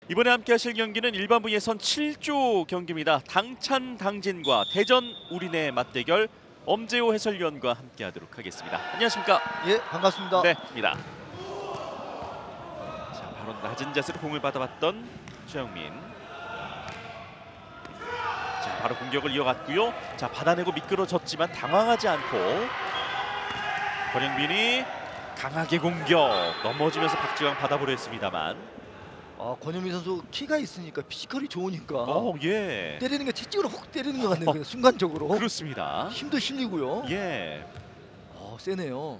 이번에 함께 하실 경기는 일반부 예선 7조 경기입니다. 당찬 당진과 대전 우린의 맞대결, 엄재호 해설위원과 함께 하도록 하겠습니다. 안녕하십니까? 예, 반갑습니다. 네, 입니다. 자, 바로 낮은 자세로 공을 받아봤던 최영민. 자, 바로 공격을 이어갔고요. 자, 받아내고 미끄러졌지만 당황하지 않고 권영빈이 강하게 공격, 넘어지면서 박지광 받아보려 했습니다만. 권영민 선수 키가 있으니까 피지컬이 좋으니까 예. 때리는 게 채찍으로 훅 때리는 것 같네요. 그냥 순간적으로. 그렇습니다. 힘도 실리고요. 예. 세네요.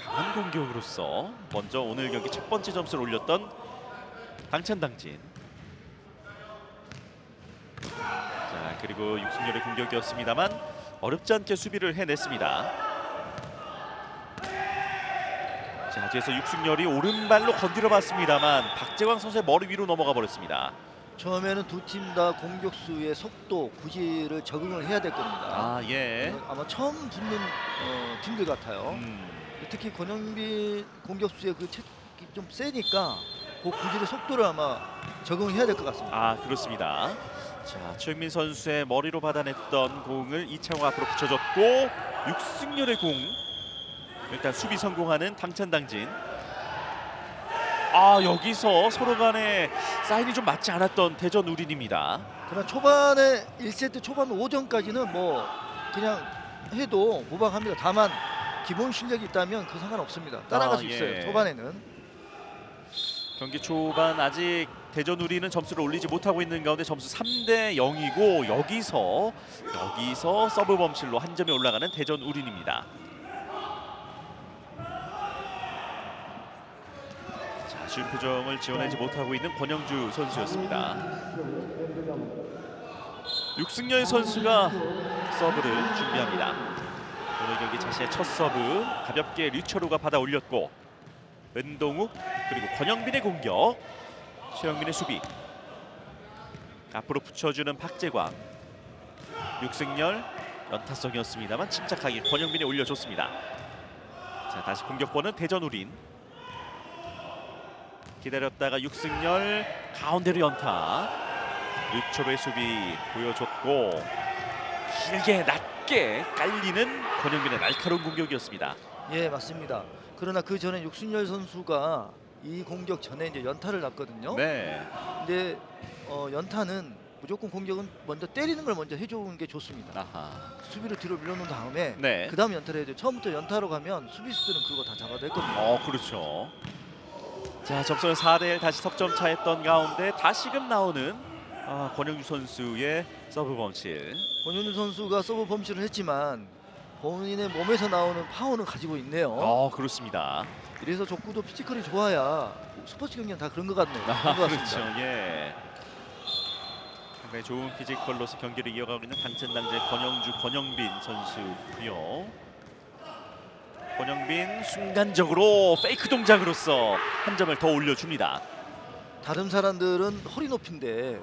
강한 공격으로서 먼저 오늘 경기 첫 번째 점수를 올렸던 당찬 당진. 자, 그리고 육승열의 공격이었습니다만 어렵지 않게 수비를 해냈습니다. 자, 뒤에서 육승열이 오른발로 건드려봤습니다만 박재광 선수의 머리 위로 넘어가 버렸습니다. 처음에는 두 팀 다 공격수의 속도, 구질을 적응을 해야 될 겁니다. 예. 아마 처음 붙는 팀들 같아요. 특히 권영빈 공격수의 그 체격이 좀 세니까 그 구질의 속도를 아마 적응을 해야 될 것 같습니다. 그렇습니다. 자, 최영민 선수의 머리로 받아냈던 공을 이창호 앞으로 붙여줬고 육승열의 공. 일단 수비 성공하는 당찬 당진. 여기서 서로 간에 사인이 좀 맞지 않았던 대전 우린입니다. 그러나 초반에 1세트 초반 5점까지는 뭐 그냥 해도 무방합니다. 다만 기본 실력이 있다면 그 상관없습니다. 따라갈 수 있어요. 초반에는. 경기 초반 아직 대전 우린은 점수를 올리지 못하고 있는 가운데 점수 3대 0이고 여기서 서브 범실로 한 점이 올라가는 대전 우린입니다. 쉬운 표정을 지어내지 못하고 있는 권영주 선수였습니다. 육승열 선수가 서브를 준비합니다. 오늘 경기 자신의 첫 서브 가볍게 류철우가 받아 올렸고 은동욱 그리고 권영빈의 공격, 최영민의 수비, 앞으로 붙여주는 박재광, 육승열 연타성이었습니다만 침착하게 권영빈이 올려줬습니다. 자, 다시 공격권은 대전 우린. 기다렸다가 육승열 가운데로 연타. 류철우의 수비 보여줬고 길게 낮게 깔리는 권영빈의 날카로운 공격이었습니다. 예, 맞습니다. 그러나 그 전에 육승열 선수가 이 공격 전에 이제 연타를 났거든요. 네. 근데 연타는 무조건 공격은 먼저 때리는 걸 먼저 해주는 게 좋습니다. 수비를 뒤로 밀어놓은 다음에 그 다음 연타를 해야죠. 처음부터 연타로 가면 수비수들은 그거 다 잡아냈거든요. 그렇죠. 자, 점수는 4대1 다시 석점 차였던 가운데 다시금 나오는 권영주 선수의 서브 범실. 권영주 선수가 서브 범실을 했지만 본인의 몸에서 나오는 파워는 가지고 있네요. 그렇습니다. 이래서 족구도 피지컬이 좋아야 스포츠 경기는 다 그런 것 같네요. 그렇죠. 예. 상당히 좋은 피지컬로서 경기를 이어가고 있는 당찬 당진의 권영빈 선수고요. 권영빈 순간적으로 페이크 동작으로서 한 점을 더 올려줍니다. 다른 사람들은 허리 높이인데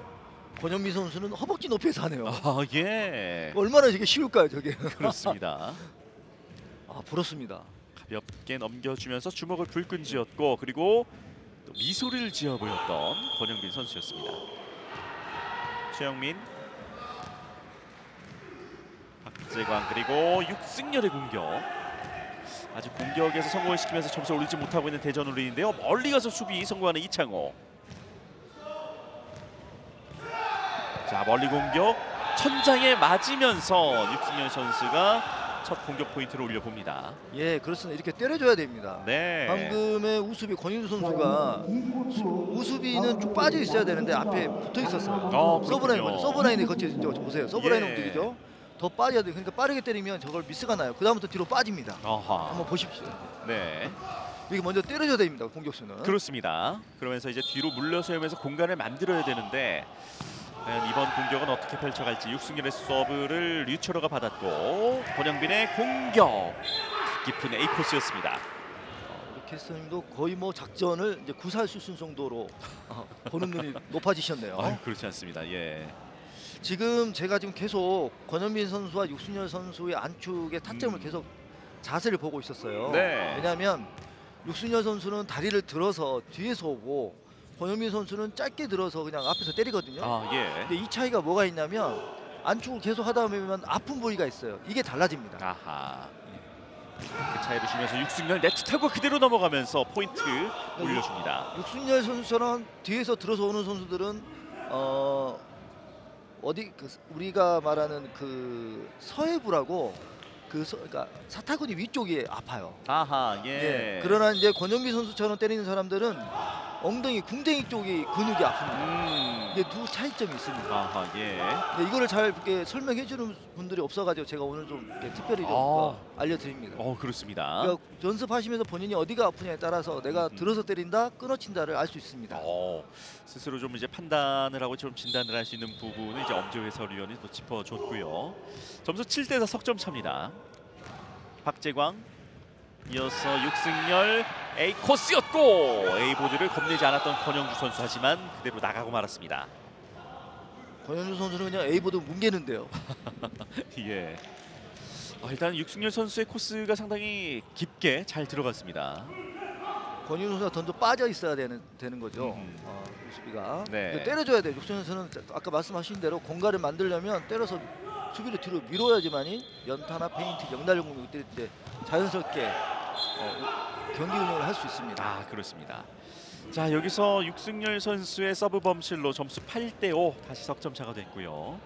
권영빈 선수는 허벅지 높이에서 하네요. 예. 얼마나 이게 쉬울까요, 저게? 그렇습니다. 부럽습니다. 가볍게 넘겨주면서 주먹을 불끈 쥐었고 그리고 또 미소를 지어 보였던 권영빈 선수였습니다. 최영민, 박재광 그리고 육승열의 공격. 아직 공격에서 성공을 시키면서 점수를 올리지 못하고 있는 대전 우린인데요. 멀리 가서 수비 성공하는 이창호. 자, 멀리 공격 천장에 맞으면서 육승열 선수가 첫 공격 포인트를 올려봅니다. 예, 그렇습니다. 이렇게 때려줘야 됩니다. 네. 방금의 우수비 권윤수 선수가 우수비는 쭉 빠져 있어야 되는데 앞에 붙어 있었어요. 서브라인에 거쳐 보세요. 서브라인을 움직이죠. 더 빠져야 돼요. 그러니까 빠르게 때리면 저걸 미스가 나요. 그 다음부터 뒤로 빠집니다. 한번 보십시오. 네. 이게 먼저 때려줘야 됩니다. 공격수는. 그렇습니다. 그러면서 이제 뒤로 물러서면서 공간을 만들어야 되는데 과연 이번 공격은 어떻게 펼쳐갈지. 육승열의 서브를 류철호가 받았고 권영빈의 공격 깊은 A 코스였습니다. 캐스터님도 거의 뭐 작전을 이제 구사할 수 있는 정도로 보는 눈이 높아지셨네요. 그렇지 않습니다. 예. 지금 제가 계속 권영빈 선수와 육승열 선수의 안축의 타점을 계속 자세를 보고 있었어요. 네. 왜냐하면 육순열 선수는 다리를 들어서 뒤에서 오고 권영민 선수는 짧게 들어서 그냥 앞에서 때리거든요. 아, 예. 근데 이 차이가 뭐가 있냐면 안쪽을 계속 하다 보면 아픈 부위가 있어요. 이게 달라집니다. 아하. 그 차이를 주면서 육승열 네트 타고 그대로 넘어가면서 포인트 올려줍니다. 육순열 선수처럼 뒤에서 들어서 오는 선수들은 어디 그 우리가 말하는 그 서해부라고 그러니까 사타구니 위쪽이 아파요. 아하, 예. 그러나 이제 권영민 선수처럼 때리는 사람들은 엉덩이, 궁뎅이 쪽이 근육이 아픕니다. 이게 두 차이점이 있습니다. 아하, 예. 근데 이거를 잘 이렇게 설명해 주는 분들이 없어가지고 제가 오늘 좀 이렇게 특별히 좀 알려드립니다. 그렇습니다. 그러니까 연습하시면서 본인이 어디가 아프냐에 따라서 내가 들어서 때린다, 끊어친다를 알 수 있습니다. 스스로 좀 이제 판단을 하고 좀 진단을 할 수 있는 부분을 이제 엄지호 해설위원이 또 짚어줬고요. 점수 7대4 석점 차입니다. 박재광 이어서 육승열 A 코스였고 A 보드를 겁내지 않았던 권영주 선수 하지만 그대로 나가고 말았습니다. 권영주 선수는 그냥 A보드 뭉개는데요. 예. 일단 육승열 선수의 코스가 상당히 깊게 잘 들어갔습니다. 권영주 선수가 던져 빠져 있어야 되는 거죠. 수비가. 네. 때려줘야 돼요. 육승열 선수는 아까 말씀하신 대로 공간을 만들려면 때려서 수비를 뒤로 밀어야지만이 연타나 페인트, 영날용 공격을 때릴 때 자연스럽게 경기 운영을 할 수 있습니다. 그렇습니다. 자, 여기서 육승열 선수의 서브 범실로 점수 8대5 다시 석점 차가 됐고요.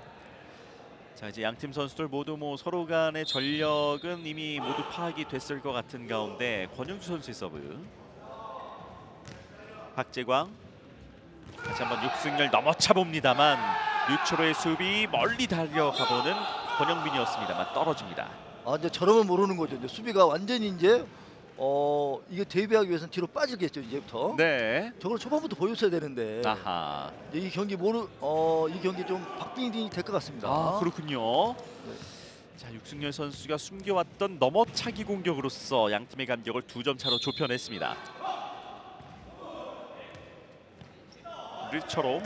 자, 이제 양팀 선수들 모두 서로 간의 전력은 이미 모두 파악이 됐을 것 같은 가운데 권영주 선수의 서브. 박재광 다시 한번 육승열 넘어차 봅니다만 류초로의 수비 멀리 달려가보는 권영빈이었습니다만 떨어집니다. 이제 저러면 모르는 거죠. 이제 수비가 완전히 이제 이게 대비하기 위해서는 뒤로 빠지겠죠 이제부터. 네. 저걸 초반부터 보였어야 되는데. 아하. 이 경기 이 경기 좀 박빙이 될 것 같습니다. 그렇군요. 네. 자, 육승열 선수가 숨겨왔던 넘어차기 공격으로서 양팀의 간격을 2점 차로 좁혀냈습니다. 류초로,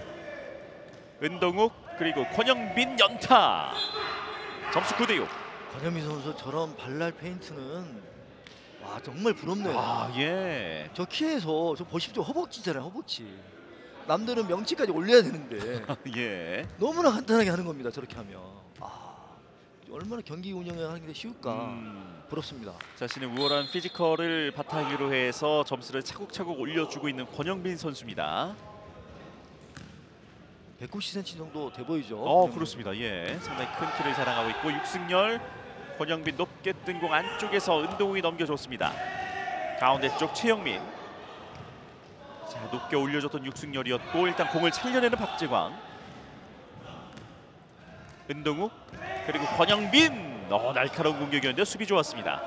은동욱 그리고 권영빈 연타. 점수 9대6. 권영민 선수 저런 발랄 페인트는 정말 부럽네요. 예. 저 키에서 저 보십시오. 허벅지잖아요. 허벅지. 남들은 명치까지 올려야 되는데 예. 너무나 간단하게 하는 겁니다. 저렇게 하면. 얼마나 경기 운영을 하는 게 쉬울까. 부럽습니다. 자신의 우월한 피지컬을 바탕으로 해서 점수를 차곡차곡 올려주고 있는 권영빈 선수입니다. 190cm 정도 돼 보이죠. 그렇습니다. 예, 상당히 큰 키를 자랑하고 있고 육승열, 권영빈 높게 뜬 공 안쪽에서 은동욱이 넘겨줬습니다. 가운데 쪽 최영민. 자, 높게 올려줬던 육승열이었고 일단 공을 살려내는 박재광. 은동욱 그리고 권영빈. 날카로운 공격이었는데 수비 좋았습니다.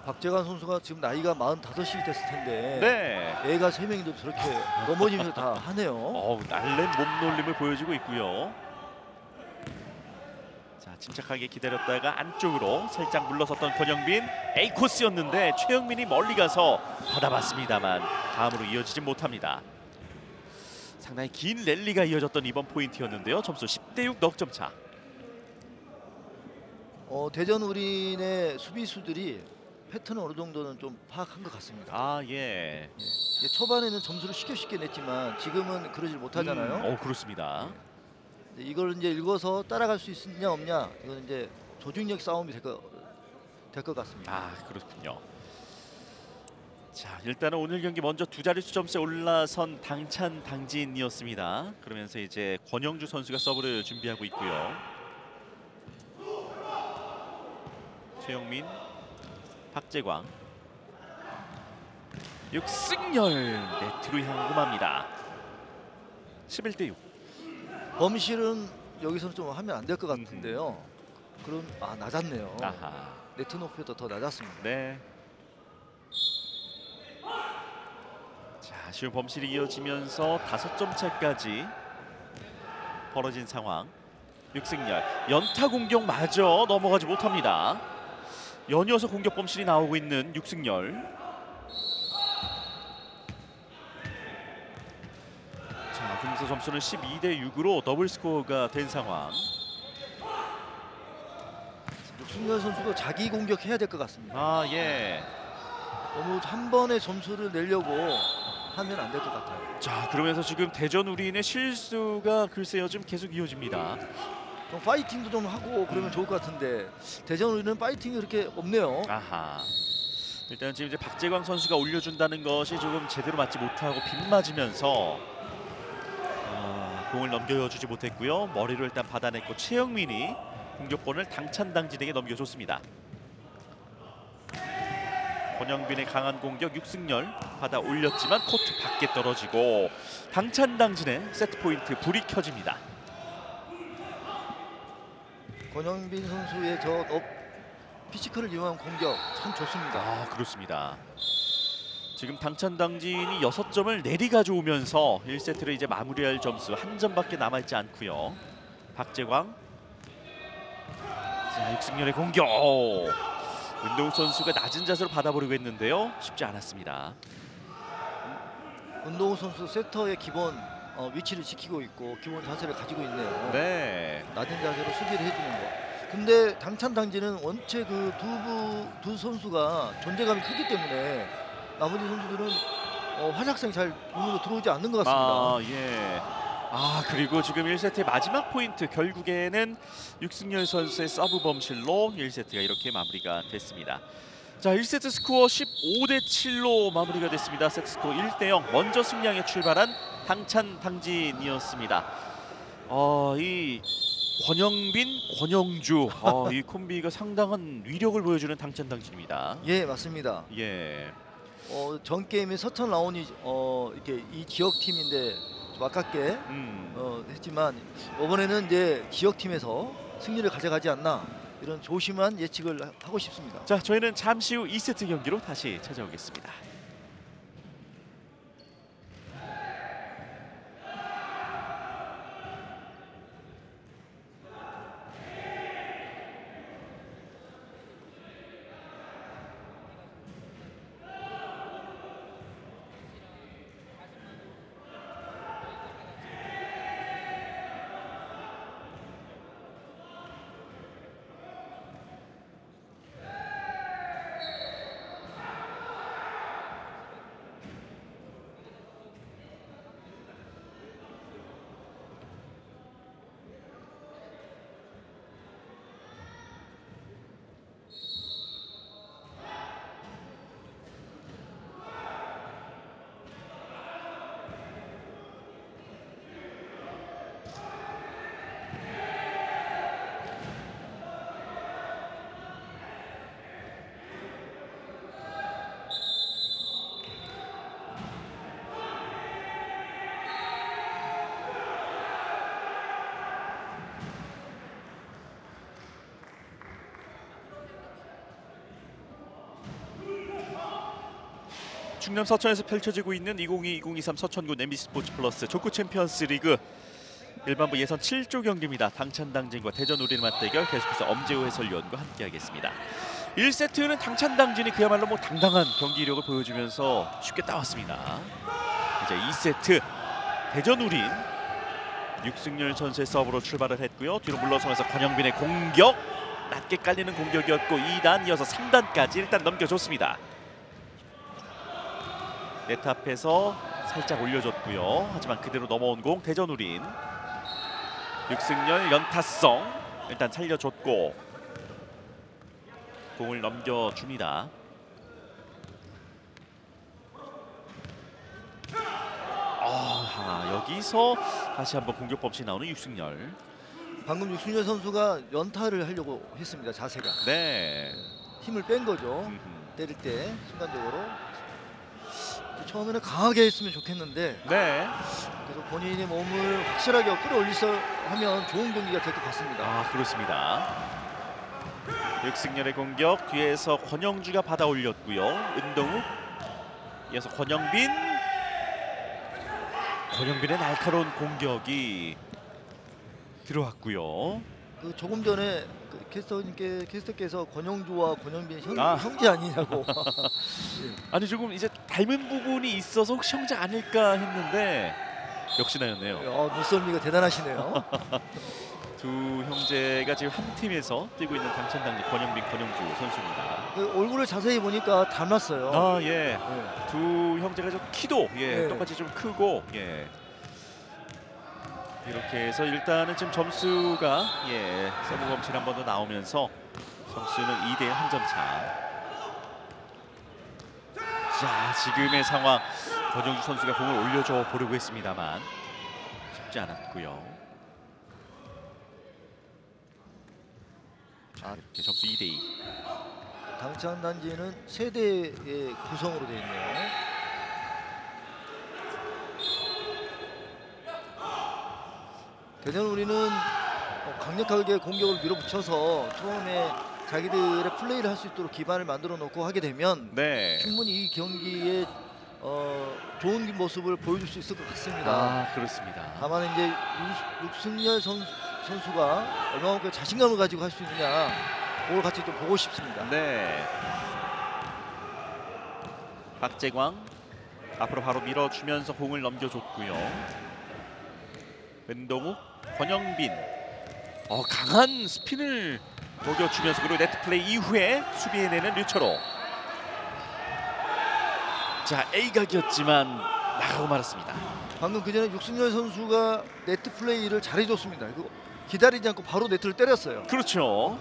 박재관 선수가 지금 나이가 45이 됐을 텐데 네. 애가 3명인데 저렇게 넘어지면서 다 하네요. 날랜 몸놀림을 보여주고 있고요. 자, 침착하게 기다렸다가 안쪽으로 살짝 물러섰던 권영빈. A 코스였는데 최영민이 멀리 가서 받아봤습니다만 다음으로 이어지지 못합니다. 상당히 긴 랠리가 이어졌던 이번 포인트였는데요. 점수 10대6 넉점 차. 대전 우린의 수비수들이 패턴은 어느 정도는 좀 파악한 것 같습니다. 예. 초반에는 점수를 쉽게 냈지만 지금은 그러질 못하잖아요. 그렇습니다. 이걸 이제 읽어서 따라갈 수 있느냐 없냐 이건 이제 조직력 싸움이 될 것 같습니다. 그렇군요. 자, 일단은 오늘 경기 먼저 두 자릿수 점수에 올라선 당찬 당진이었습니다. 그러면서 이제 권영주 선수가 서브를 준비하고 있고요. 최영민, 박재광, 육승열 네트로 향하고 맙니다. 11대6. 범실은 여기서 좀 하면 안 될 것 같은데요. 그럼 낮았네요. 네트 높이보다 더 낮았습니다. 네. 자, 아쉬운 범실이 이어지면서 5점 차까지 벌어진 상황. 육승열 연타 공격마저 넘어가지 못합니다. 연이어서 공격 범실이 나오고 있는 육승열. 자, 그러면서 점수는 12대6으로 더블 스코어가 된 상황. 육승열 선수도 자기 공격해야 될 것 같습니다. 예. 너무 한 번에 점수를 내려고 하면 안 될 것 같아요. 자, 그러면서 지금 대전 우리인의 실수가 글쎄요 좀 계속 이어집니다. 좀 파이팅도 좀 하고 그러면 좋을 것 같은데 대전 우리는 파이팅이 그렇게 없네요. 아하. 일단 지금 이제 박재광 선수가 올려준다는 것이 조금 제대로 맞지 못하고 빗맞으면서 공을 넘겨주지 못했고요. 머리로 일단 받아냈고 최영민이 공격권을 당찬당진에게 넘겨줬습니다. 권영빈의 강한 공격 육승열 받아 올렸지만 코트 밖에 떨어지고 당찬당진의 세트 포인트 불이 켜집니다. 권영빈 선수의 저 피지컬을 이용한 공격 참 좋습니다. 아, 그렇습니다. 지금 당찬당진이 6점을 내리 가져오면서 1세트를 이제 마무리할 점수 한 점밖에 남아있지 않고요. 박재광, 자 육승열의 공격. 은동욱 선수가 낮은 자세로 받아보려고 했는데요. 쉽지 않았습니다. 은동욱 선수 세터의 기본 위치를 지키고 있고 기본 자세를 가지고 있네요. 네. 낮은 자세로 수비를 해주는 거. 근데 당찬당진은 원체 그 두 선수가 존재감이 크기 때문에 나머지 선수들은 활약성이 잘 눈으로 들어오지 않는 것 같습니다. 아, 예. 그리고 지금 1세트의 마지막 포인트 결국에는 육승열 선수의 서브 범실로 1세트가 이렇게 마무리가 됐습니다. 자, 1세트 스코어 15대 7로 마무리가 됐습니다. 세트 스코어 1대 0 먼저 승리하에 출발한 당찬당진이었습니다. 이 권영빈, 권영주 이 콤비가 상당한 위력을 보여주는 당찬당진입니다. 예, 맞습니다. 예. 전 게임에 서천 라온이 이렇게 이 지역 팀인데 좀 아깝게 했지만 이번에는 이제 지역 팀에서 승리를 가져가지 않나 이런 조심한 예측을 하고 싶습니다. 자, 저희는 잠시 후 2세트 경기로 다시 찾아오겠습니다. 충남 서천에서 펼쳐지고 있는 2022-2023 서천군 MBC 스포츠 플러스 족구 챔피언스 리그 일반부 예선 7조 경기입니다. 당찬당진과 대전 우리의 맞대결 계속해서 엄재호 해설위원과 함께하겠습니다. 1세트는 당찬당진이 그야말로 당당한 경기력을 보여주면서 쉽게 따왔습니다. 이제 2세트 대전 우린 육승열 선수의 서브로 출발을 했고요. 뒤로 물러서면서 권영빈의 공격 낮게 깔리는 공격이었고 2단 이어서 3단까지 일단 넘겨줬습니다. 네트 앞에서 살짝 올려줬고요. 하지만 그대로 넘어온 공 대전 우린 육승열 연타성 일단 살려줬고 공을 넘겨줍니다. 여기서 다시 한번 공격 범실이 나오는 육승열. 방금 육승열 선수가 연타를 하려고 했습니다. 자세가. 네. 힘을 뺀 거죠. 때릴 때 순간적으로. 처음에는 강하게 했으면 좋겠는데 네. 그래서 본인의 몸을 확실하게 끌어올리서 하면 좋은 경기가 될 것 같습니다. 그렇습니다. 육승열의 공격 뒤에서 권영주가 받아 올렸고요. 은동욱 이어서 권영빈의 날카로운 공격이 들어왔고요. 조금 전에 캐스터께서 권영주와 권영빈 형제 아니냐고. 아니 조금 이제 닮은 부분이 있어서 혹시 형제 아닐까 했는데 역시나였네요. 눈썰미가 대단하시네요. 두 형제가 지금 한 팀에서 뛰고 있는 당찬당지 권영빈, 권영주 선수입니다. 그 얼굴을 자세히 보니까 닮았어요. 아 예. 네. 두 형제가 좀 키도 네. 똑같이 좀 크고 이렇게 해서 일단은 지금 점수가 서브 범실 한 번 더 나오면서 점수는 2대1 한 점 차. 자, 지금의 상황 권영주 선수가 공을 올려줘 보려고 했습니다만 쉽지 않았고요. 자, 이렇게 점수 2대2. 당찬단지는 세대의 구성으로 되어 있네요. 대전 우리는 강력하게 공격을 밀어붙여서 처음에 자기들의 플레이를 할 수 있도록 기반을 만들어 놓고 하게 되면 충분히 이 경기에 좋은 모습을 보여줄 수 있을 것 같습니다. 아, 그렇습니다. 다만 이제 육승열 선수가 얼마만큼 자신감을 가지고 할 수 있느냐, 그걸 같이 좀 보고 싶습니다. 네. 박재광 앞으로 바로 밀어주면서 공을 넘겨줬고요. 은동욱, 권영빈 강한 스핀을 먹여주면서 그리고 네트 플레이 이후에 수비해내는 류철호. 자, A각이었지만 나가고 말았습니다. 방금 그 전에 육승열 선수가 네트 플레이를 잘해줬습니다. 기다리지 않고 바로 네트를 때렸어요. 그렇죠.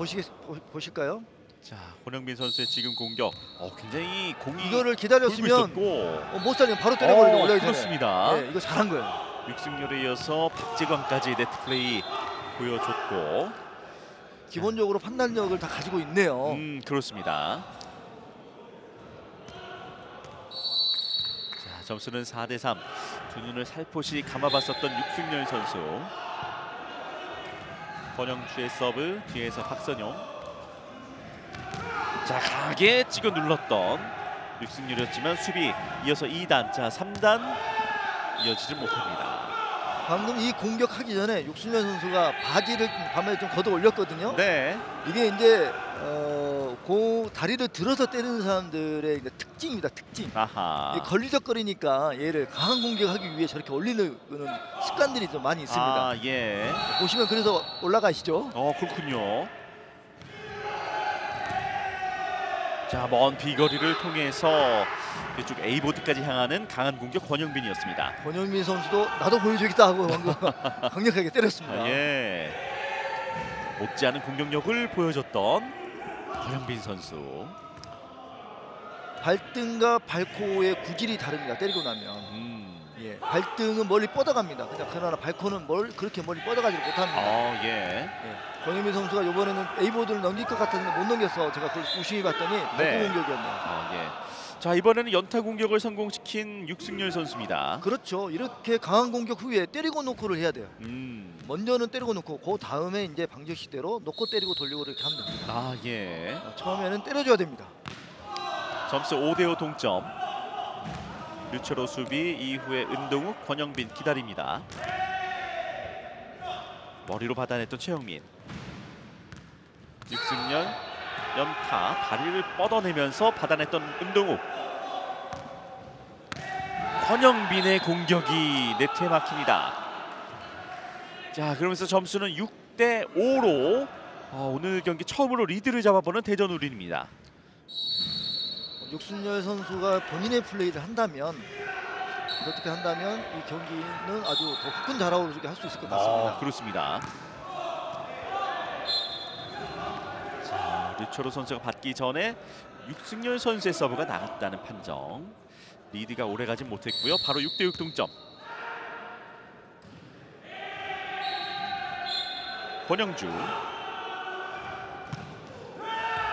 보실까요? 자, 권영빈 선수의 지금 공격 굉장히 공이 이거를 기다렸으면 못 살리면 바로 때려버리는 원래 그렇습니다. 네, 이거 잘한 거예요. 육승열에 이어서 박재광까지 네트 플레이 보여줬고 기본적으로 판단력을 다 가지고 있네요. 그렇습니다. 자, 점수는 4대3. 두 눈을 살포시 감아봤었던 육승열 선수. 권영주의 서브 뒤에서 박선용. 자, 강하게 찍어 눌렀던 육승열이었지만 수비 이어서 2단, 자 3단 이어지지 못합니다. 방금 이 공격하기 전에 육승열 선수가 바지를 밤에 좀 걷어 올렸거든요. 네. 이게 이제 다리를 들어서 때리는 사람들의 이제 특징입니다. 특징. 아하. 걸리적거리니까 얘를 강한 공격하기 위해 저렇게 올리는 습관들이 좀 많이 있습니다. 아, 예. 보시면 그래서 올라가시죠. 그렇군요. 자, 먼 비거리를 통해서 이쪽 A보드까지 향하는 강한 공격 권영빈이었습니다. 권영빈 선수도 나도 보여주겠다 하고 방금 강력하게 때렸습니다. 못지않은 공격력을 보여줬던 권영빈 선수. 발등과 발코의 구질이 다릅니다. 때리고 나면. 발등은 멀리 뻗어갑니다. 그러나 발코는 그렇게 멀리 뻗어가지 못합니다. 권영빈 선수가 이번에는 A보드를 넘길 것 같았는데 못 넘겨서 제가 그걸 유심히 봤더니 발코 공격이었네요. 자, 이번에는 연타 공격을 성공시킨 육승열 선수입니다. 그렇죠. 이렇게 강한 공격 후에 때리고 놓고를 해야 돼요. 먼저는 때리고 놓고 그 다음에 이제 방정식대로 놓고 때리고 돌리고 이렇게 하면 됩니다. 처음에는 때려줘야 됩니다. 점수 5대5 동점. 류철호 수비 이후에 은동욱, 권영빈 기다립니다. 머리로 받아냈던 최영민. 육승열 연타 다리를 뻗어내면서 받아냈던 은동욱. 권영빈의 공격이 네트에 막힙니다. 자, 그러면서 점수는 6대5로 오늘 경기 처음으로 리드를 잡아보는 대전 우린입니다. 육승열 선수가 본인의 플레이를 한다면 어떻게 한다면 이 경기는 아주 더 후끈 달아오르게 할 수 있을 것 같습니다. 그렇습니다. 자, 류철호 선수가 받기 전에 육승열 선수의 서브가 나갔다는 판정. 리드가 오래가지 못했고요. 바로 6대6 동점. 권영주.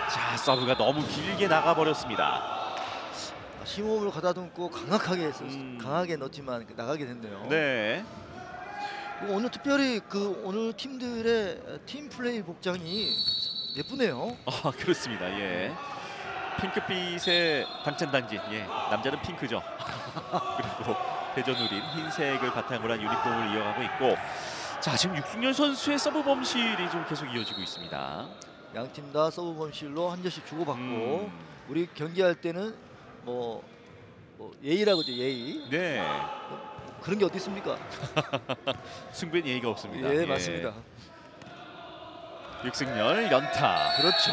자, 서브가 너무 길게 나가버렸습니다. 심호흡을 가다듬고 강하게 강하게 넣지만 나가게 됐네요. 네. 오늘 특별히 오늘 팀들의 팀 플레이 복장이 예쁘네요. 그렇습니다. 핑크빛의 당찬단지. 남자는 핑크죠. 그리고 대전우린 흰색을 바탕으로 한 유니폼을 이어가고 있고, 자, 지금 육승열 선수의 서브 범실이 좀 계속 이어지고 있습니다. 양 팀 다 서브 범실로 한 점씩 주고받고 우리 경기할 때는 뭐 예의라고죠, 예의. 네. 그런 게 어디 있습니까? 승부엔 예의가 없습니다. 맞습니다. 육승열 연타. 그렇죠.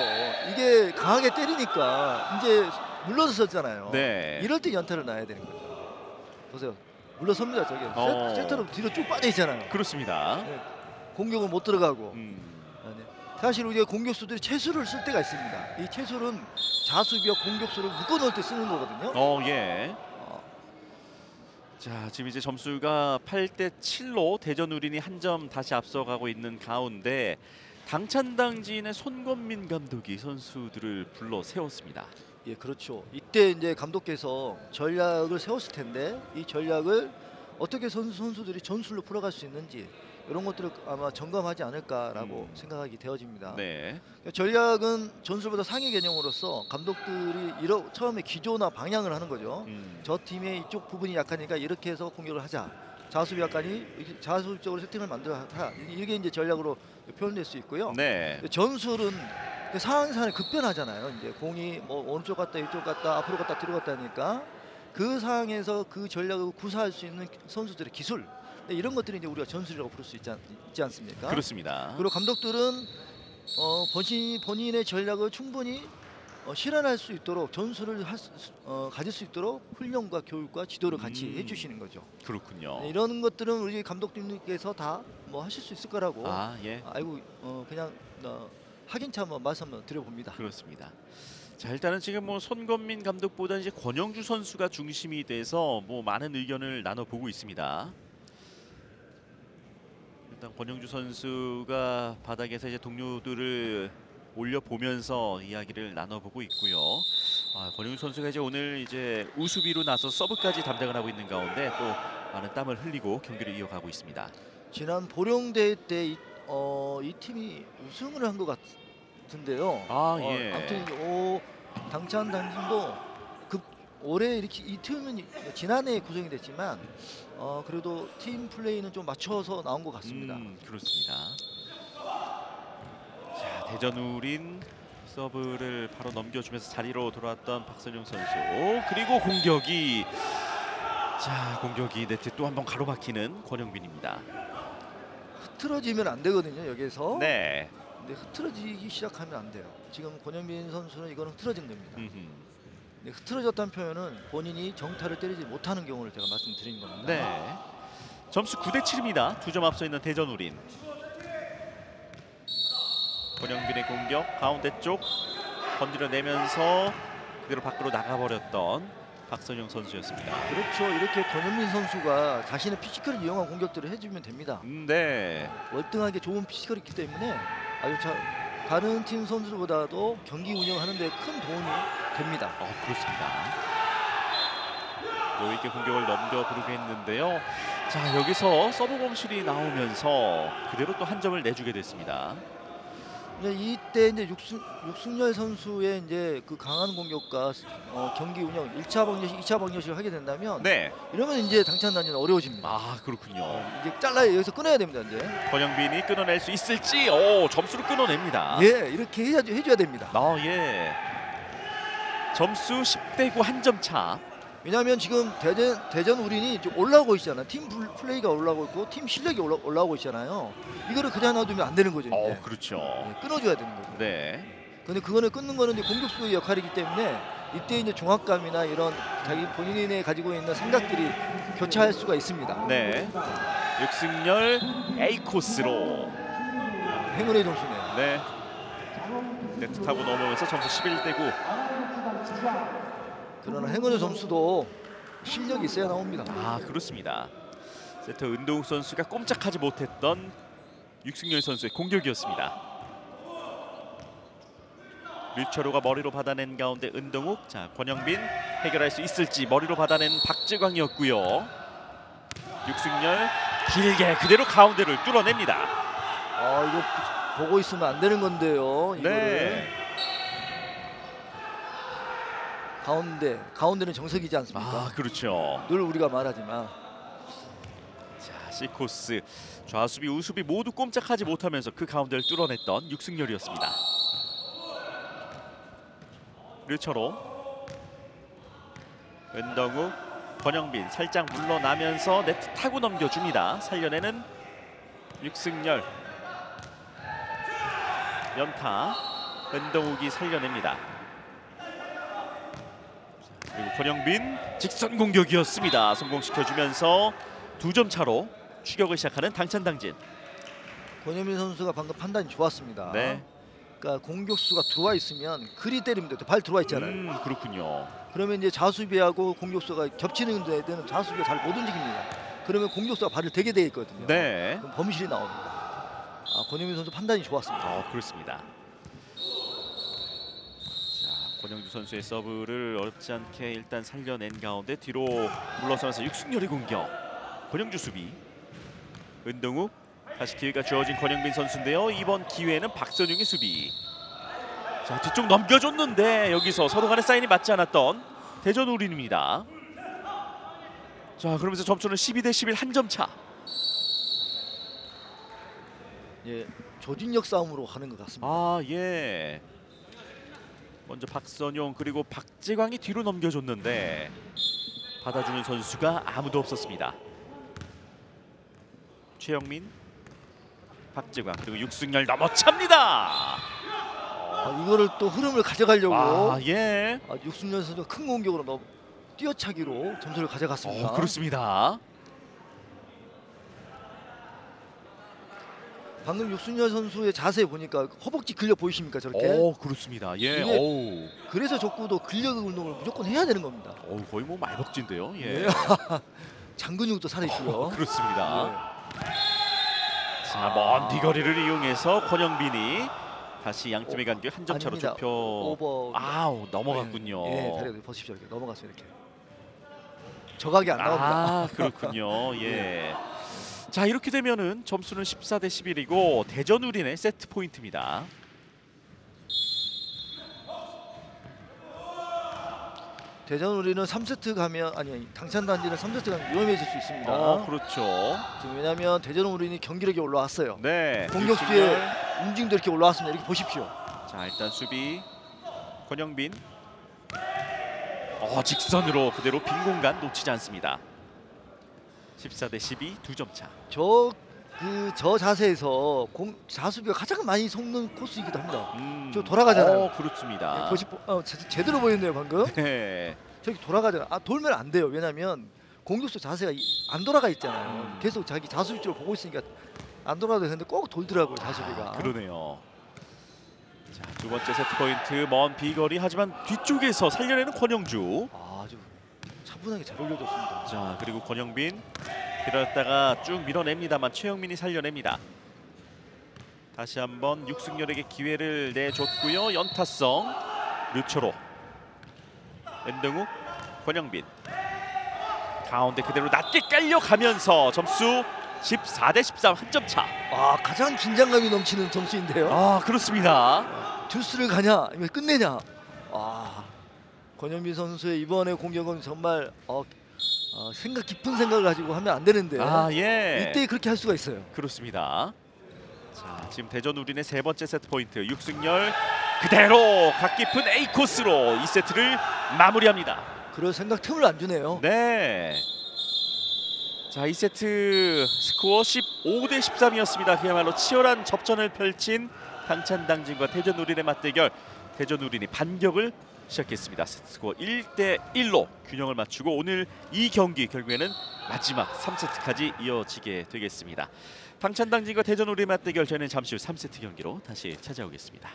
이게 강하게 때리니까 이제 물러섰잖아요. 네. 이럴 때 연타를 놔야 되는 거죠. 보세요. 물러섭니다. 저기 센터로 뒤로 쭉 빠져 있잖아요. 그렇습니다. 네. 공격은 못 들어가고. 음. 네. 사실 우리가 공격수들이 채수를 쓸 때가 있습니다. 이 채수는 자수비와 공격수를 묶어놓을 때 쓰는 거거든요. 예. 자, 지금 이제 점수가 8대7로 대전 우린이 한 점 다시 앞서가고 있는 가운데 당찬당진의 손건민 감독이 선수들을 불러 세웠습니다. 예, 그렇죠. 이때 이제 감독께서 전략을 세웠을 텐데 이 전략을 어떻게 선수들이 전술로 풀어갈 수 있는지 이런 것들을 아마 점검하지 않을까라고 생각하게 되어집니다. 네. 전략은 전술보다 상위 개념으로서 감독들이 처음에 기조나 방향을 하는 거죠. 저 팀의 이쪽 부분이 약하니까 이렇게 해서 공격을 하자. 자수비 약하니 자수적으로 세팅을 만들어라. 이게 이제 전략으로 표현될 수 있고요. 네. 전술은 상황이 급변하잖아요. 이제 공이 뭐 오른쪽 갔다 이쪽 갔다 앞으로 갔다 뒤로 갔다 하니까 그 상황에서 그 전략을 구사할 수 있는 선수들의 기술 이런 것들이 이제 우리가 전술이라고 부를 수 있지 않습니까? 그렇습니다. 그리고 감독들은 본인의 전략을 충분히 실현할 수 있도록 전술을 가질 수 있도록 훈련과 교육과 지도를 같이 해주시는 거죠. 그렇군요. 네, 이런 것들은 우리 감독님께서 다 뭐 하실 수 있을 거라고 예. 알고 그냥 확인차 한번 말씀 한번 드려봅니다. 그렇습니다. 자, 일단은 지금 뭐 손건민 감독보다 이제 권영주 선수가 중심이 돼서 뭐 많은 의견을 나눠보고 있습니다. 일단 권영주 선수가 바닥에서 이제 동료들을 올려보면서 이야기를 나눠보고 있고요. 권영주 선수가 이제 오늘 이제 우수비로 나서 서브까지 담당을 하고 있는 가운데 또 많은 땀을 흘리고 경기를 이어가고 있습니다. 지난 보령대회 때 이 팀이 우승을 한 것 같은데요. 예. 아무튼 당찬당진도 올해 이렇게 이 팀은 지난해 구성이 됐지만 그래도 팀 플레이는 좀 맞춰서 나온 것 같습니다. 그렇습니다. 자, 대전 우린 서브를 바로 넘겨주면서 자리로 돌아왔던 박선용 선수. 그리고 공격이 네트 또 한 번 가로막히는 권영빈입니다. 흐트러지면 안 되거든요. 여기서. 네. 근데 흐트러지기 시작하면 안 돼요. 지금 권영빈 선수는 이거는 흐트러진 겁니다. 네, 흐트러졌다는 표현은 본인이 정타를 때리지 못하는 경우를 제가 말씀드린 겁니다. 네. 점수 9대7입니다. 2점 앞서 있는 대전 우린. 권영빈의 공격 가운데 쪽 건드려내면서 그대로 밖으로 나가버렸던 박선영 선수였습니다. 그렇죠. 이렇게 권영민 선수가 자신의 피지컬을 이용한 공격들을 해주면 됩니다. 네. 월등하게 좋은 피지컬이 있기 때문에 아주 다른 팀 선수보다도 경기 운영하는 데 큰 도움이 됩니다. 그렇습니다. 여유있게 공격을 넘겨부르게 했는데요. 자, 여기서 서브 범실이 나오면서 그대로 또 한 점을 내주게 됐습니다. 이때 이제 육승열 선수의 이제 그 강한 공격과 경기 운영 1차 방정식, 2차 방정식을 하게 된다면 이러면 이제 당찬단지는 어려워집니다. 그렇군요. 이제 여기서 끊어야 됩니다. 이제 권영빈이 끊어낼 수 있을지 점수를 끊어냅니다. 예, 이렇게 해줘야 됩니다. 예. 점수 10대9 한 점 차. 왜냐하면 지금 대전 우린이 좀 올라오고 있잖아요. 팀 플레이가 올라오고 있고 팀 실력이 올라오고 있잖아요. 이거를 그냥 놔두면 안 되는 거죠. 이제. 그렇죠. 네, 끊어줘야 되는 거죠. 네. 근데 그거는 끊는 거는 이제 공격수의 역할이기 때문에 이때 이제 종합감이나 이런 자기 본인이 가지고 있는 생각들이 교차할 수가 있습니다. 네. 육승열 A 코스로 행운의 점수네요. 네. 네트 타고 넘어오면서 점수 11대9. 그러나 행운의 점수도 실력이 있어야 나옵니다. 그렇습니다. 세터 은동욱 선수가 꼼짝하지 못했던 육승열 선수의 공격이었습니다. 류철호가 머리로 받아낸 가운데 은동욱, 권영빈 해결할 수 있을지 머리로 받아낸 박재광이었고요. 육승열 길게 그대로 가운데를 뚫어냅니다. 이거 보고 있으면 안 되는 건데요. 네. 가운데는 정석이지 않습니까? 그렇죠. 늘 우리가 말하지만. 자, C코스 좌수비 우수비 모두 꼼짝하지 못하면서 그 가운데를 뚫어냈던 육승열이었습니다. 류철호, 은동욱, 권영빈 살짝 물러나면서 네트 타고 넘겨줍니다. 살려내는 육승열. 연타. 은동욱이 살려냅니다. 그리고 권영빈 직선 공격이었습니다. 성공시켜주면서 2점 차로 추격을 시작하는 당찬당진. 권현민 선수가 방금 판단이 좋았습니다. 네. 그러니까 공격수가 들어와 있으면 그리 때리면 돼요. 발 들어와 있잖아요. 그렇군요. 그러면 이제 자수비하고 공격수가 겹치는 데는 자수비가 잘 못 움직입니다. 그러면 공격수가 발을 대게 돼 있거든요. 네. 그럼 범실이 나옵니다. 권현민 선수 판단이 좋았습니다. 그렇습니다. 자, 권영주 선수의 서브를 어렵지 않게 일단 살려낸 가운데 뒤로 물러서면서 육승열의 공격. 권영주 수비. 은동욱. 다시 기회가 주어진 권영빈 선수인데요. 이번 기회에는 박선용의 수비. 자, 뒤쪽 넘겨줬는데 여기서 서로 간의 사인이 맞지 않았던 대전 우린입니다. 자, 그러면서 점수는 12대 11 한 점 차. 예, 조직력 싸움으로 가는 것 같습니다. 예. 먼저 박선용 그리고 박재광이 뒤로 넘겨줬는데 받아주는 선수가 아무도 없었습니다. 최영민, 박재광 그리고 육승열 넘어찹니다. 이거를 또 흐름을 가져가려고 예. 육순열 선수가 큰 공격으로 뛰어차기로 점수를 가져갔습니다. 그렇습니다. 방금 육순열 선수의 자세 보니까 허벅지 근력 보이십니까 저렇게? 그렇습니다. 예. 이게 그래서 족구도 근력 운동을 무조건 해야 되는 겁니다. 거의 뭐 말벅지인데요. 예. 네. 장근육도 살아있고요. 그렇습니다. 자, 먼 비거리를 이용해서 권영빈이 다시 양팀의 간격 한 점 차로 아닙니다. 좁혀. 오버. 넘어갔군요. 예, 다리 보십시오. 이렇게 넘어갔어요. 이렇게. 저각이 안 나옵니다. 그렇군요. 예. 자, 이렇게 되면은 점수는 14대 11이고 대전 우린의 세트 포인트입니다. 대전 우리는 3세트 가면 당찬단지는 3세트 가면 위험해질 수 있습니다. 그렇죠. 지금 왜냐하면 대전 우린이 경기력이 올라왔어요. 네. 공격수의 움직임도 이렇게 올라왔습니다. 이렇게 보십시오. 자, 일단 수비 권영빈. 직선으로 그대로 빈 공간 놓치지 않습니다. 14대 12 2점 차. 저 자세에서 자수비가 가장 많이 속는 코스이기도 합니다. 저 돌아가잖아요. 그렇습니다. 제대로 보였네요 방금. 네. 저기 돌아가잖아요. 돌면 안 돼요. 왜냐하면 공격수 자세가 안 돌아가 있잖아요. 계속 자기 자수비 쪽을 보고 있으니까 안 돌아도 되는데 꼭 돌더라고요 자수비가. 그러네요. 자, 두 번째 세트 포인트 먼 비거리 하지만 뒤쪽에서 살려내는 권영주. 아주 차분하게 잘 올려줬습니다. 자, 그리고 권영빈 기다렸다가 쭉 밀어냅니다만 최영민이 살려냅니다. 다시 한번 육승열에게 기회를 내줬고요. 연타성 류초로. 은동욱, 권영빈 가운데 그대로 낮게 깔려가면서 점수 14대 13 한 점 차. 가장 긴장감이 넘치는 점수인데요. 그렇습니다. 듀스를 가냐 아니면 끝내냐. 권현빈 선수의 이번에 공격은 정말 생각 깊은 생각을 가지고 하면 안 되는데 예. 이때 그렇게 할 수가 있어요. 그렇습니다. 자, 지금 대전 우린의 세 번째 세트 포인트 육승열 그대로 각 깊은 A 코스로 이 세트를 마무리합니다. 그럴 생각 틈을 안 주네요. 네. 자, 이 세트 스코어 15대 13이었습니다. 그야말로 치열한 접전을 펼친 당찬당진과 대전 우린의 맞대결. 대전 우린이 반격을 시작했습니다. 세트 스코어 1대 1로 균형을 맞추고 오늘 이 경기 결국에는 마지막 3세트까지 이어지게 되겠습니다. 당찬당진과 대전 우린의 맞대결, 저희는 잠시 후 3세트 경기로 다시 찾아오겠습니다.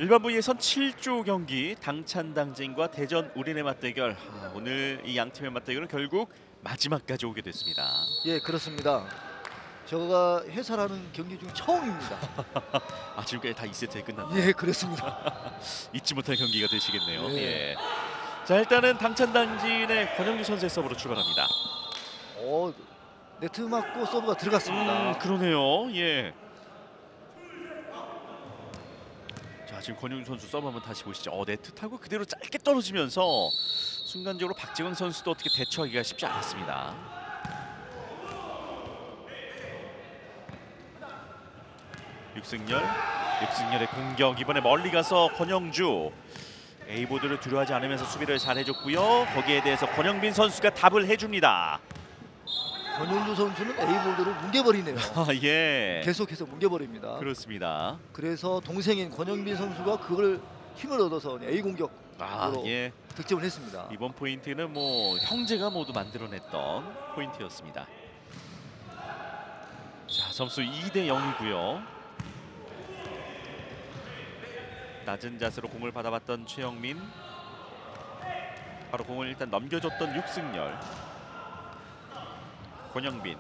일반부 예선 7조 경기 당찬당진과 대전 우린의 맞대결. 오늘 이 양 팀의 맞대결은 결국 마지막까지 오게 됐습니다. 예, 그렇습니다. 제가 해설하는 경기 중 처음입니다. 지금까지 다 2세트에 끝났네요. 예, 그렇습니다. 잊지 못할 경기가 되시겠네요. 예. 예. 자, 일단은 당찬당진의 권영주 선수의 서브로 출발합니다. 네트 맞고 서브가 들어갔습니다. 그러네요. 예. 자, 지금 권영주 선수 서브 한번 다시 보시죠. 네트 타고 그대로 짧게 떨어지면서 순간적으로 박지광 선수도 어떻게 대처하기가 쉽지 않았습니다. 육승열의 공격, 이번에 멀리 가서 권영주 A보드를 두려워하지 않으면서 수비를 잘 해줬고요. 거기에 대해서 권영빈 선수가 답을 해줍니다. 권영주 선수는 A보드를 뭉개버리네요. 예. 계속해서 뭉개버립니다. 그렇습니다. 그래서 동생인 권영빈 선수가 그걸 힘을 얻어서 A 공격으로 예. 득점을 했습니다. 이번 포인트는 뭐 형제가 모두 만들어냈던 포인트였습니다. 자, 점수 2대 0이고요. 낮은 자세로 공을 받아봤던 최영민, 바로 공을 일단 넘겨줬던 육승열. 권영빈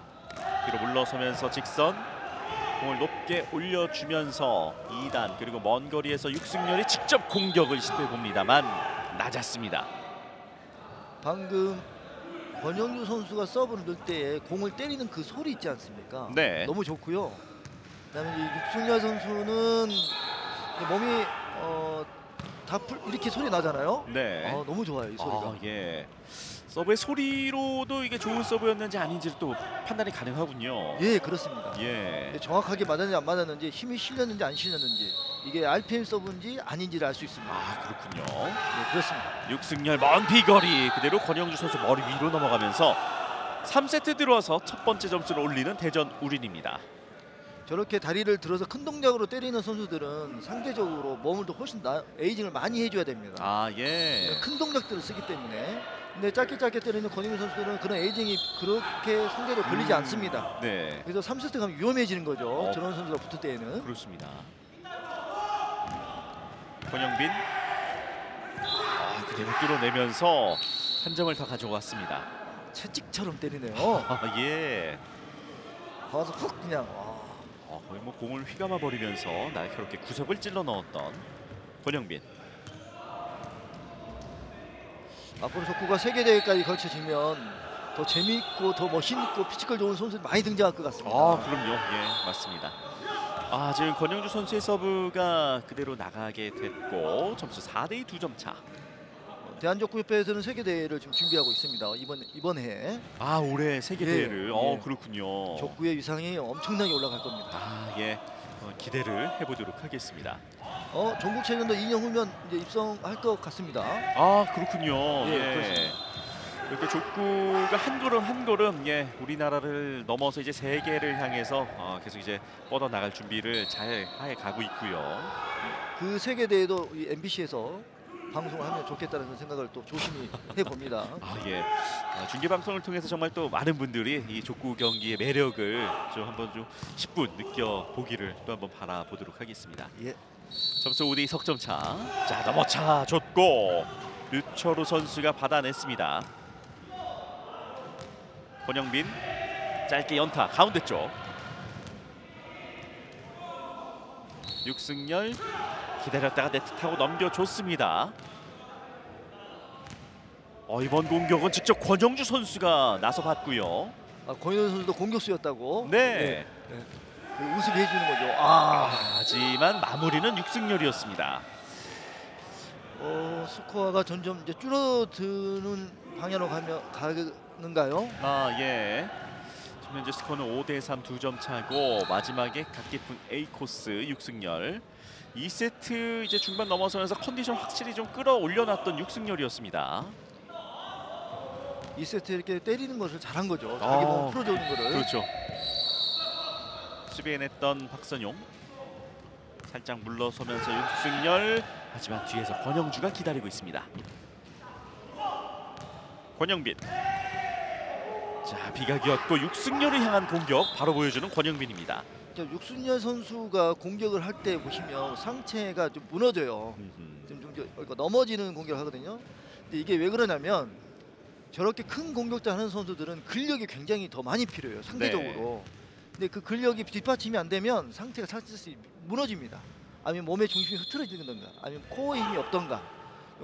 뒤로 물러서면서 직선, 공을 높게 올려주면서 2단, 그리고 먼 거리에서 육승열이 직접 공격을 시도해봅니다만 낮았습니다. 방금 권영주 선수가 서브를 넣을 때 공을 때리는 그 소리 있지 않습니까? 네. 너무 좋고요. 그다음에 이 육승열 선수는 몸이 이렇게 소리 나잖아요. 네. 너무 좋아요, 이 소리가. 예. 서브의 소리로도 이게 좋은 서브였는지 아닌지를 또 판단이 가능하군요. 예, 그렇습니다. 예. 정확하게 맞았는지 안 맞았는지, 힘이 실렸는지 안 실렸는지, 이게 RPM 서브인지 아닌지를 알 수 있습니다. 그렇군요. 네, 그렇습니다. 육승열 먼 비거리 그대로 권영주 선수 머리 위로 넘어가면서 3세트 들어와서 첫 번째 점수를 올리는 대전 우린입니다. 저렇게 다리를 들어서 큰 동작으로 때리는 선수들은 상대적으로 몸을 더 훨씬 에이징을 많이 해줘야 됩니다. 예. 큰 동작들을 쓰기 때문에. 근데 짧게 때리는 권영민 선수들은 그런 에이징이 그렇게 상대로 걸리지 않습니다. 네. 그래서 3세트 가면 위험해지는 거죠. 저런 선수가 붙을 때에는. 그렇습니다. 권영빈 그대로 뚫어내면서 한 점을 더 가져왔습니다. 채찍처럼 때리네요. 예. 가서 훅 그냥. 거의 뭐 공을 휘감아 버리면서 날카롭게 구석을 찔러 넣었던 권영빈. 앞으로 족구가 세계대회까지 걸쳐지면 더 재미있고 더 멋있고 피지컬 좋은 선수들이 많이 등장할 것 같습니다. 그럼요. 예, 맞습니다. 지금 권영주 선수의 서브가 그대로 나가게 됐고 점수 4대2 2점 차. 대한족구협회에서는 세계대회를 지금 준비하고 있습니다. 이번 해. 올해 세계대회를. 예. 그렇군요. 족구의 위상이 엄청나게 올라갈 겁니다. 예. 기대를 해보도록 하겠습니다. 전국체전도 2년 후면 이제 입성할 것 같습니다. 그렇군요. 예. 그렇습니다. 이렇게 족구가 한 걸음 한 걸음 우리나라를 넘어서 이제 세계를 향해서 계속 이제 뻗어 나갈 준비를 잘 해 가고 있고요. 그 세계대회도 이 MBC에서 방송을 하면 좋겠다는 생각을 또 조심히 해봅니다. 예. 중계 방송을 통해서 정말 또 많은 분들이 이 족구 경기의 매력을 좀 한번 좀 10분 느껴보기를 또 한번 바라보도록 하겠습니다. 예. 점수 5대2 석점 차. 자, 넘어차 줬고 류철우 선수가 받아냈습니다. 권영빈 짧게 연타 가운데 쪽. 육승열 기다렸다가 네트 타고 넘겨줬습니다. 이번 공격은 직접 권영주 선수가 나서 봤고요. 권현 선수도 공격수였다고. 네. 우습게 해주는 거죠. 하지만 마무리는 육승열이었습니다. 스코어가 점점 이제 줄어드는 방향으로 가는가요? 예. 지금 현재 스코어는 5대3 2점 차고 마지막에 각깊은 A 코스 육승열. 2세트 이제 중반 넘어서면서 컨디션 확실히 좀 끌어올려놨던 육승열이었습니다. 2세트 이렇게 때리는 것을 잘한 거죠. 자기 몸 풀어주는 거를. 그렇죠. 수비해냈던 박선용. 살짝 물러서면서 육승열. 하지만 뒤에서 권영주가 기다리고 있습니다. 권영빈. 자, 비각이었고 육승열을 향한 공격 바로 보여주는 권영빈입니다. 육순열 선수가 공격을 할 때 보시면 상체가 좀 무너져요. 그러니까 넘어지는 공격을 하거든요. 근데 이게 왜 그러냐면 저렇게 큰 공격자 하는 선수들은 근력이 굉장히 더 많이 필요해요. 상대적으로. 근데 그 근력이 뒷받침이 안 되면 상체가 살짝 무너집니다. 아니면 몸의 중심이 흐트러지든가 아니면 코어에 힘이 없던가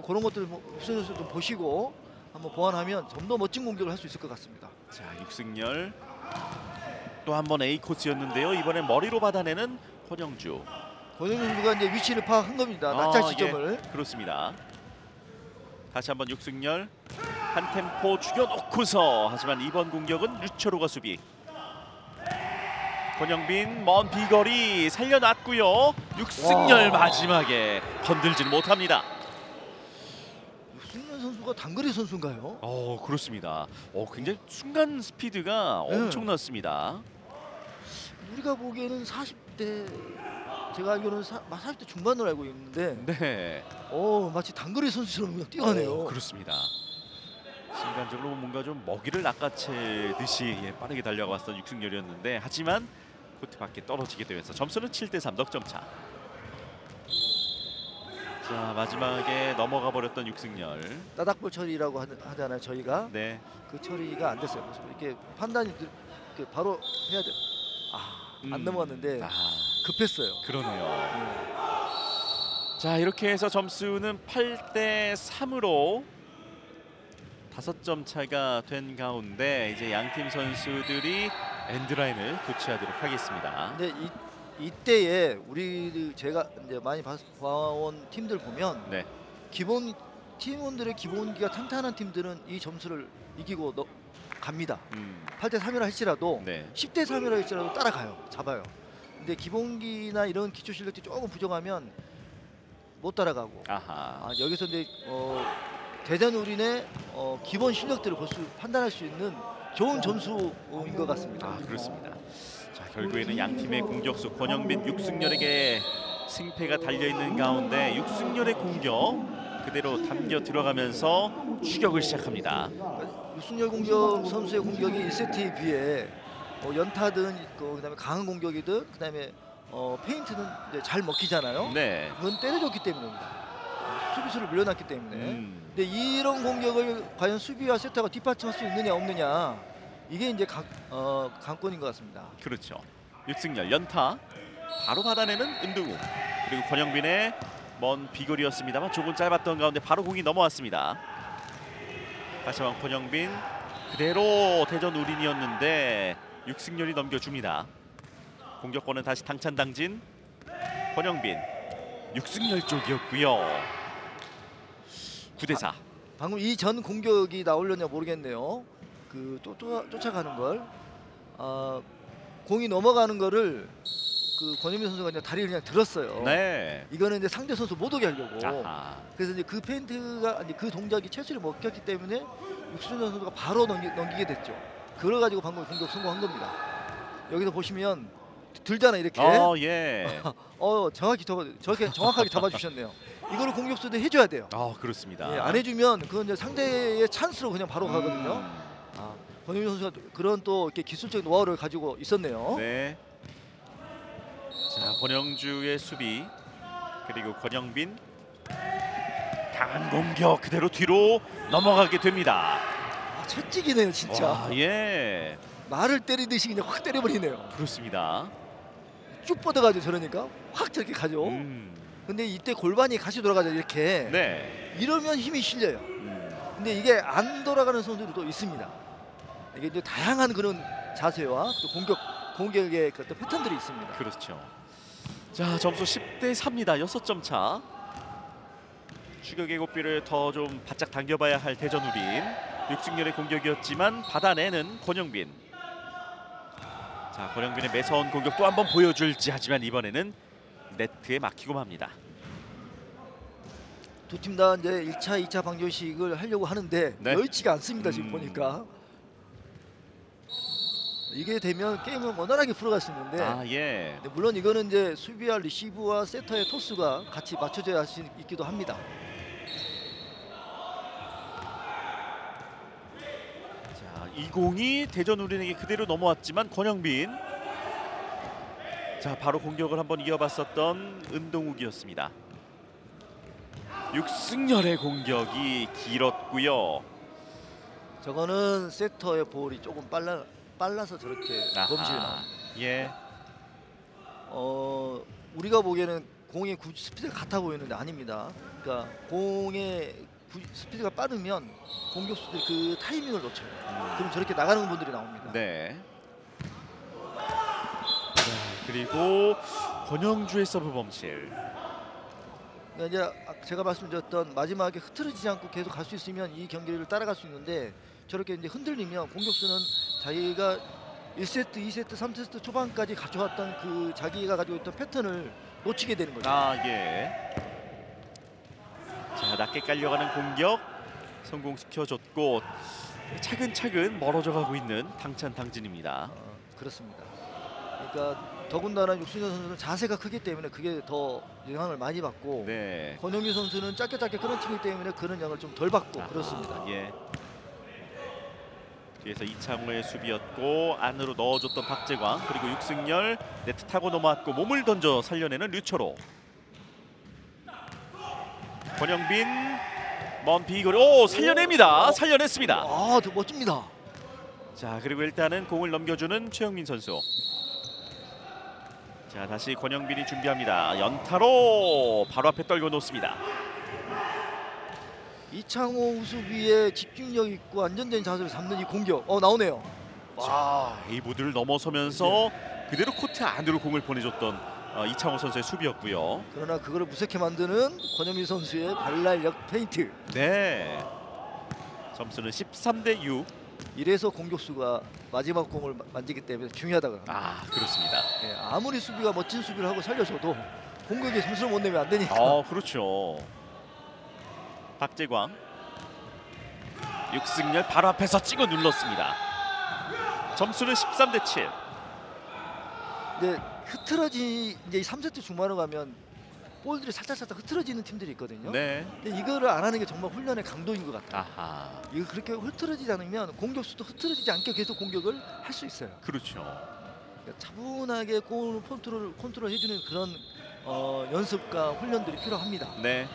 그런 것들을 육순열 선수 좀 보시고 한번 보완하면 좀 더 멋진 공격을 할 수 있을 것 같습니다. 자, 육승열 또 한 번 A 코스였는데요. 이번엔 머리로 받아내는 권영주. 권영주 선수가 이제 위치를 파악한 겁니다. 낙찰 시점을. 예, 그렇습니다. 다시 한번 육승열 한 템포 죽여놓고서 하지만 이번 공격은 류철호가 수비. 권영빈 먼 비거리 살려놨고요. 육승열 마지막에 건들지는 못합니다. 육승열 선수가 단거리 선수인가요? 그렇습니다. 굉장히 순간 스피드가 엄청났습니다. 우리가 보기에는 40대 제가 알기로는 40대 중반으로 알고 있는데 네. 마치 단거리 선수처럼 그냥 뛰어가네요. 그렇습니다. 순간적으로 뭔가 좀 먹이를 낚아채듯이 빠르게 달려갔던 육승열이었는데 하지만 코트 밖에 떨어지게 되면서 점수는 7대3 넉점 차. 자, 마지막에 넘어가 버렸던 육승열. 따닥볼 처리라고 하잖아요. 저희가 네. 그 처리가 안 됐어요. 그래서 이렇게 판단이 이렇게 바로 해야 돼. 안 넘어갔는데 급했어요. 그러네요. 자, 이렇게 해서 점수는 8대3으로 5점 차가 된 가운데 이제 양팀 선수들이 엔드라인을 교체하도록 하겠습니다. 근데 이때에 제가 이제 많이 봐온 팀들 보면 네. 팀원들의 기본기가 탄탄한 팀들은 이 점수를 이기고 갑니다. 8대3이라 할지라도 네. 10대3이라 할지라도 따라가요. 잡아요. 근데 기본기나 이런 기초 실력이 조금 부족하면 못 따라가고 여기서 이제 대전 우린의 기본 실력들을 판단할 수 있는 좋은 점수인 것 같습니다. 그렇습니다. 자, 결국에는 양 팀의 공격수 권영빈, 육승열에게 승패가 달려있는 가운데 육승열의 공격 그대로 담겨 들어가면서 추격을 시작합니다. 육승열 선수의 공격이 1세트에 비해 연타든 그다음에 강한 공격이든 그다음에 페인트는 이제 잘 먹히잖아요. 네. 그건 때려줬기 때문입니다. 수비수를 밀려났기 때문에. 근데 이런 공격을 과연 수비와 세터가 뒷받침할 수 있느냐 없느냐 이게 이제 관건인 것 같습니다. 그렇죠. 육승열 연타 바로 받아내는 은두구 그리고 권영빈의 먼 비거리였습니다만 조금 짧았던 가운데 바로 공이 넘어왔습니다. 다시 한번 권영빈 그대로 대전 우린이었는데 육승열이 넘겨줍니다. 공격권은 다시 당찬당진 권영빈 육승열 쪽이었고요. 9대4. 방금 이 전 공격이 나오려냐 모르겠네요. 쫓아가는 걸 공이 넘어가는 거를 권영빈 선수가 그냥 다리를 그냥 들었어요. 네. 이거는 이제 상대 선수 못 오게 하려고. 그래서 이제 그 페인트가 그 동작이 체수를 먹혔기 때문에 육승열 선수가 바로 넘기게 됐죠. 그걸 가지고 방금 공격 성공한 겁니다. 여기서 보시면 들잖아 이렇게. 예. 저렇게 정확하게 잡아주셨네요. 이거를 공격수들 해줘야 돼요. 그렇습니다. 예, 안 해주면 그건 이제 상대의 찬스로 그냥 바로 가거든요. 권영빈 선수가 그런 또 이렇게 기술적인 노하우를 가지고 있었네요. 네. 자, 권영주의 수비 그리고 권영빈 강한 공격 그대로 뒤로 넘어가게 됩니다. 채찍이네요 진짜. 예. 말을 때리듯이 그냥 확 때려버리네요. 그렇습니다. 쭉 뻗어가지고 저러니까 확 저렇게 가죠. 근데 이때 골반이 같이 돌아가죠 이렇게. 네. 이러면 힘이 실려요. 근데 이게 안 돌아가는 선수들도 있습니다. 이게 이제 다양한 그런 자세와 또 공격의 그 패턴들이 있습니다. 그렇죠. 자, 점수 10대3입니다. 6점 차. 추격의 고삐를 더 좀 바짝 당겨봐야 할 대전 우린. 육승열의 공격이었지만 받아내는 권영빈. 자, 권영빈의 매서운 공격 또 한번 보여줄지 하지만 이번에는 네트에 막히고 맙니다. 두 팀 다 이제 1차, 2차 방정식을 하려고 하는데 여의치가 않습니다. 지금 보니까. 이게 되면 게임을 원활하게 풀어갈 수 있는데 근데 물론 이거는 이제 수비와 리시브와 세터의 토스가 같이 맞춰져야 할 수 있기도 합니다. 자, 이 공이 대전 우린에게 그대로 넘어왔지만 권영빈 자, 바로 공격을 한번 이어봤었던 은동욱이었습니다. 육승열의 공격이 길었고요. 저거는 세터의 볼이 조금 빨라서 저렇게 범실이 나옵니다. 예. 우리가 보기에는 공의 스피드가 같아 보이는데 아닙니다. 그러니까 공의 스피드가 빠르면 공격수들이 그 타이밍을 놓쳐요. 그럼 저렇게 나가는 분들이 나옵니다. 네. 그리고 권영주의 서브 범실. 그러니까 이제 제가 말씀드렸던 마지막에 흐트러지지 않고 계속 갈 수 있으면 이 경기를 따라갈 수 있는데 저렇게 이제 흔들리면 공격수는 자기가 1세트, 2세트, 3세트 초반까지 가져왔던 그 자기가 가지고 있던 패턴을 놓치게 되는 거죠. 예. 자, 낮게 깔려가는 공격 성공시켜줬고 차근차근 멀어져 가고 있는 당찬당진입니다. 그렇습니다. 그러니까 더군다나 육승현 선수는 자세가 크기 때문에 그게 더 영향을 많이 받고 네. 권영민 선수는 짧게 크런치기 때문에 그런 영향을 좀 덜 받고 그렇습니다. 예. 뒤에서 이창호의 수비였고 안으로 넣어줬던 박재광, 그리고 육승열 네트 타고 넘어왔고 몸을 던져 살려내는 류철호. 권영빈 먼 비거리 살려냅니다. 살려냈습니다. 더 멋집니다. 자, 그리고 일단은 공을 넘겨주는 최영민 선수. 자, 다시 권영빈이 준비합니다. 연타로 바로 앞에 떨궈 놓습니다. 이창호 우수비의 집중력 있고 안전된 자세를 잡는 이 공격 나오네요. 와, 에이보드를 넘어서면서 그대로 코트 안으로 공을 보내줬던 이창호 선수의 수비였고요. 그러나 그거를 무색해 만드는 권영민 선수의 발랄력 페인트. 네. 점수는 13대6. 이래서 공격수가 마지막 공을 만지기 때문에 중요하다고 합니다. 그렇습니다. 네, 아무리 수비가 멋진 수비를 하고 살려줘도 공격에 점수를 못 내면 안 되니까. 그렇죠. 박재광, 육승열 바로 앞에서 찍어 눌렀습니다. 점수는 13대7. 근데 이제 3세트 중반으로 가면 볼들이 살짝 흐트러지는 팀들이 있거든요. 네. 근데 이거를 안 하는 게 정말 훈련의 강도인 것 같아요. 아하. 이거 그렇게 흐트러지지 않으면 공격수도 흐트러지지 않게 계속 공격을 할 수 있어요. 그렇죠. 그러니까 차분하게 골 컨트롤 해주는 그런 연습과 훈련들이 필요합니다. 네.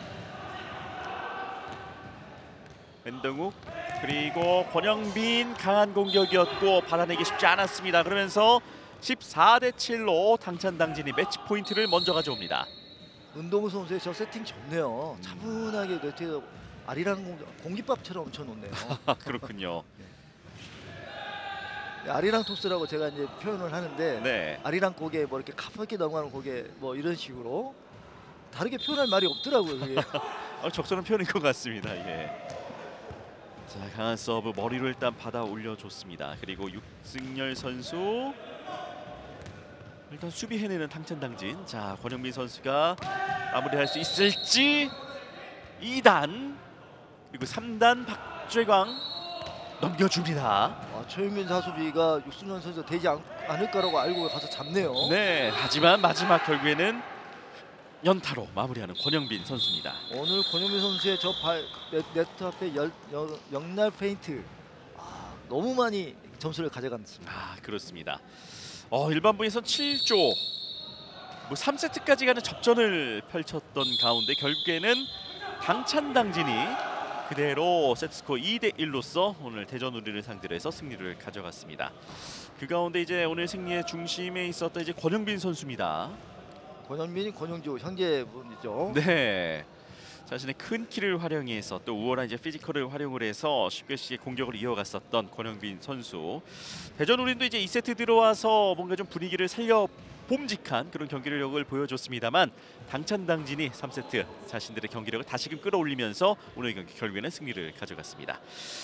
은동욱 그리고 권영빈 강한 공격이었고 받아내기 쉽지 않았습니다. 그러면서 14대7로 당찬당진이 매치 포인트를 먼저 가져옵니다. 은동우 선수의 저 세팅 좋네요. 차분하게 네트에 아리랑 공깃밥처럼 얹혀놓네요. 그렇군요. 아리랑 토스라고 제가 이제 표현을 하는데 네. 아리랑 고개 뭐 이렇게 가볍게 넘어가는 고개 뭐 이런 식으로 다르게 표현할 말이 없더라고요. 그게. 적절한 표현인 것 같습니다. 예. 자, 강한 서브 머리로 일단 받아 올려줬습니다. 그리고 육승열 선수 일단 수비 해내는 당찬당진. 자, 권영민 선수가 마무리할 수 있을지. 2단 그리고 3단 박재광 넘겨줍니다. 최영민 사수비가 육승현 선수 되지 않을 거라고 알고 가서 잡네요. 네, 하지만 마지막 결국에는 연타로 마무리하는 권영빈 선수입니다. 오늘 권영민 선수의 저 네트 앞에 역날 페인트 너무 많이 점수를 가져갔습니다. 그렇습니다. 일반부에선 7조 3세트까지 가는 접전을 펼쳤던 가운데 결국에는 당찬당진이 그대로 세트스코어 2대1로서 오늘 대전우리를 상대로 해서 승리를 가져갔습니다. 그 가운데 이제 오늘 승리의 중심에 있었던 이제 권영빈 선수입니다. 권영빈이 권영주 형제분이죠. 네. 자신의 큰 키를 활용해서 또 우월한 이제 피지컬을 활용을 해서 쉽게 공격을 이어갔었던 권영빈 선수. 대전우린도 이제 2세트 들어와서 뭔가 좀 분위기를 살려 봄직한 그런 경기력을 보여줬습니다만 당찬당진이 3세트 자신들의 경기력을 다시금 끌어올리면서 오늘 경기 결국에는 승리를 가져갔습니다.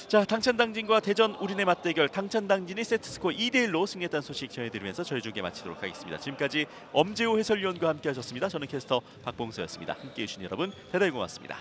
자, 당찬당진과 대전우린의 맞대결, 당찬당진이 세트스코어 2대1로 승리했다는 소식 전해드리면서 저희 중계 마치도록 하겠습니다. 지금까지 엄재호 해설위원과 함께 하셨습니다. 저는 캐스터 박봉서였습니다. 함께해 주신 여러분 대단히 고맙습니다.